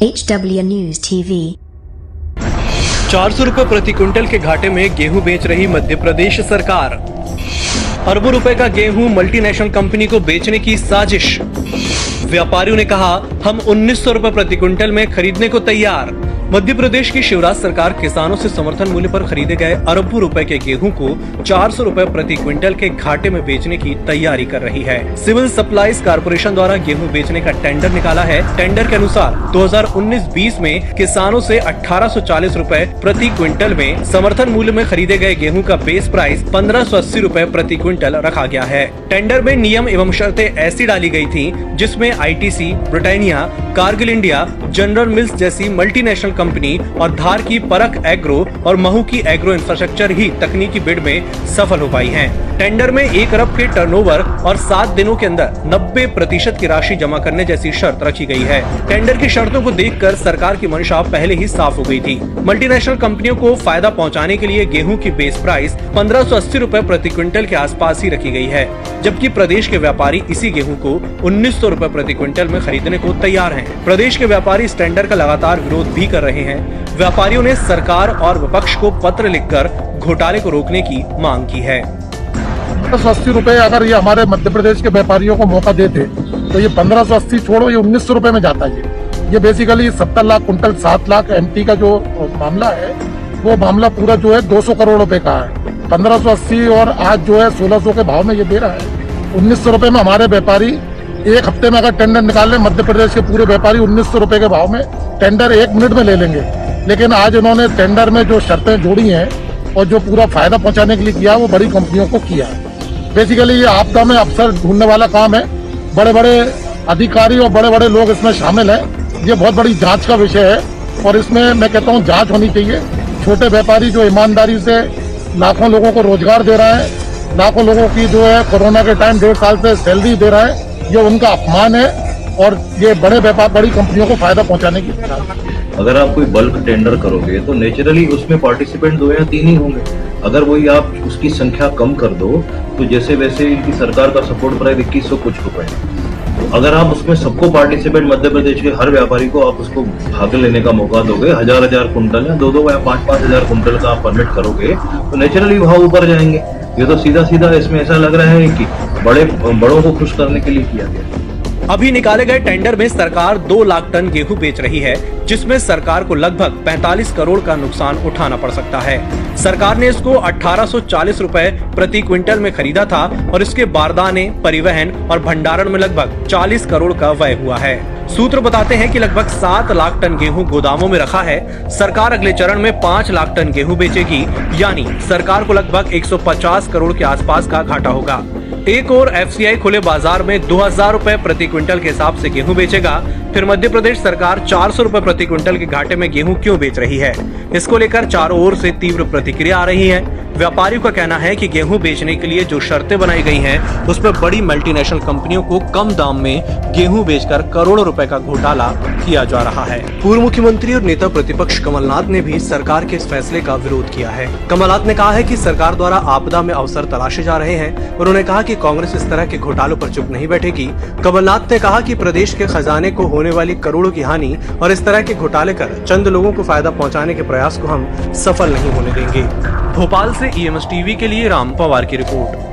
HW News TV। 400 रुपए प्रति quintal के घाटे में गेहूं बेच रही मध्य प्रदेश सरकार। अरबों रुपए का गेहूं मल्टीनेशनल कंपनी को बेचने की साजिश। व्यापारियों ने कहा हम 1900 रुपए प्रति क्विंटल में खरीदने को तैयार। मध्य प्रदेश की शिवराज सरकार किसानों से समर्थन मूल्य पर खरीदे गए अरबों रुपए के गेहूं को 400 रुपए प्रति क्विंटल के घाटे में बेचने की तैयारी कर रही है। सिविल सप्लाईज कॉर्पोरेशन द्वारा गेहूं बेचने का टेंडर निकाला है। टेंडर के अनुसार 2019-20 में किसानों से 1840 रुपए प्रति क्विंटल में समर्थन मूल्य में खरीदे गए गेहूं का बेस प्राइस 1580 रुपए प्रति क्विंटल रखा गया है। टेंडर में नियम एवं शर्तें ऐसी डाली गई थी जिसमें ITC, Britannia, Kargil India, general mills जैसी मल्टीनेशनल कंपनी और धार की परख एग्रो और महू की एग्रो इंफ्रास्ट्रक्चर ही तकनीकी बिड में सफल हो पाई हैं। टेंडर में 1 अरब के टर्नओवर और 7 दिनों के अंदर 90% की राशि जमा करने जैसी शर्त रखी गई है। टेंडर की शर्तों को देखकर सरकार की मंशा पहले ही साफ हो गई थी। मल्टीनेशनल कंपनियों को फायदा पहुंचाने के लिए गेहूं की बेस प्राइस 1580 रुपए प्रति क्विंटल के आसपास ही रखी गई है, जबकि प्रदेश के व्यापारी इसी गेहूं को 1900 रुपए प्रति क्विंटल में खरीदने को तैयार हैं। प्रदेश के व्यापारी इस टेंडर का लगातार विरोध भी कर रहे हैं। व्यापारियों ने सरकार और विपक्ष को पत्र लिखकर घोटाले को रोकने की मांग की है। 1580 रुपए अगर ये हमारे मध्य प्रदेश के व्यापारियों को मौका देते तो ये 1580 छोड़ो, ये 1900 रुपए में जाता है। ये basically 70 lakh quintal 7 lakh MT का जो मामला है वो मामला पूरा जो है 200 करोड़ रुपए का है। 1580 और आज जो है 1600 के भाव में ये दे रहा है। 1900 रुपए में हमारे व्यापारी एक हफ्ते में अगर टेंडर निकाल ले, मध्य प्रदेश के पूरे व्यापारी 1900 रुपए के भाव में टेंडर 1 मिनट में ले लेंगे। लेकिन आज इन्होंने टेंडर में जो शर्तें जोड़ी हैं और जो पूरा फायदा पहुंचाने के लिए किया वो बड़ी कंपनियों को किया है। बेसिकली ये आपदा में अफसर ढूंढने वाला काम है। बड़े बड़े अधिकारी और बड़े बड़े लोग इसमें शामिल हैं। ये बहुत बड़ी जांच का विषय है और इसमें मैं कहता हूँ जांच होनी चाहिए। छोटे व्यापारी जो ईमानदारी से लाखों लोगों को रोजगार दे रहा है, लाखों लोगों की जो है कोरोना के टाइम 1.5 साल से सैलरी दे रहा है, ये उनका अपमान है और ये बड़े व्यापार बड़ी कंपनियों को फायदा पहुंचाने की। अगर आप कोई बल्क टेंडर करोगे तो नेचुरली उसमें पार्टिसिपेंट 2 या 3 ही होंगे। अगर वही आप उसकी संख्या कम कर दो तो जैसे वैसे इनकी सरकार का सपोर्ट प्राइस 2100 कुछ रुपए है। अगर आप उसमें सबको पार्टिसिपेंट मध्य प्रदेश के हर व्यापारी को आप उसको भाग लेने का मौका दोगे, 1000 कुंटल या 2 या 5 हजार कुंटल का आप परमिट करोगे तो नेचुरली भाव ऊपर जाएंगे। ये तो सीधा सीधा इसमें ऐसा लग रहा है कि बड़ों को खुश करने के लिए किया गया। अभी निकाले गए टेंडर में सरकार 2 लाख टन गेहूं बेच रही है, जिसमें सरकार को लगभग 45 करोड़ का नुकसान उठाना पड़ सकता है। सरकार ने इसको 1840 रुपए प्रति क्विंटल में खरीदा था और इसके बारदाने, परिवहन और भंडारण में लगभग 40 करोड़ का व्यय हुआ है। सूत्र बताते हैं कि लगभग 7 लाख टन गेहूं गोदामों में रखा है। सरकार अगले चरण में 5 लाख टन गेहूं बेचेगी, यानी सरकार को लगभग 150 करोड़ के आसपास का घाटा होगा। एक और FCI खुले बाजार में 2000 रुपए प्रति क्विंटल के हिसाब से गेहूं बेचेगा। फिर मध्य प्रदेश सरकार 400 रुपए प्रति क्विंटल के घाटे में गेहूं क्यों बेच रही है, इसको लेकर चारों ओर से तीव्र प्रतिक्रिया आ रही है। व्यापारियों का कहना है कि गेहूं बेचने के लिए जो शर्तें बनाई गई हैं, उसमें बड़ी मल्टीनेशनल कंपनियों को कम दाम में गेहूं बेचकर करोड़ों रुपए का घोटाला किया जा रहा है। पूर्व मुख्यमंत्री और नेता प्रतिपक्ष कमलनाथ ने भी सरकार के इस फैसले का विरोध किया है। कमलनाथ ने कहा है कि सरकार द्वारा आपदा में अवसर तलाशे जा रहे हैं। उन्होंने कहा कि कांग्रेस इस तरह के घोटालों पर चुप नहीं बैठेगी। कमलनाथ ने कहा कि प्रदेश के खजाने को होने वाली करोड़ों की हानि और इस तरह के घोटाले कर चंद लोगों को फायदा पहुंचाने के प्रयास को हम सफल नहीं होने देंगे। भोपाल से EMS TV के लिए राम पवार की रिपोर्ट।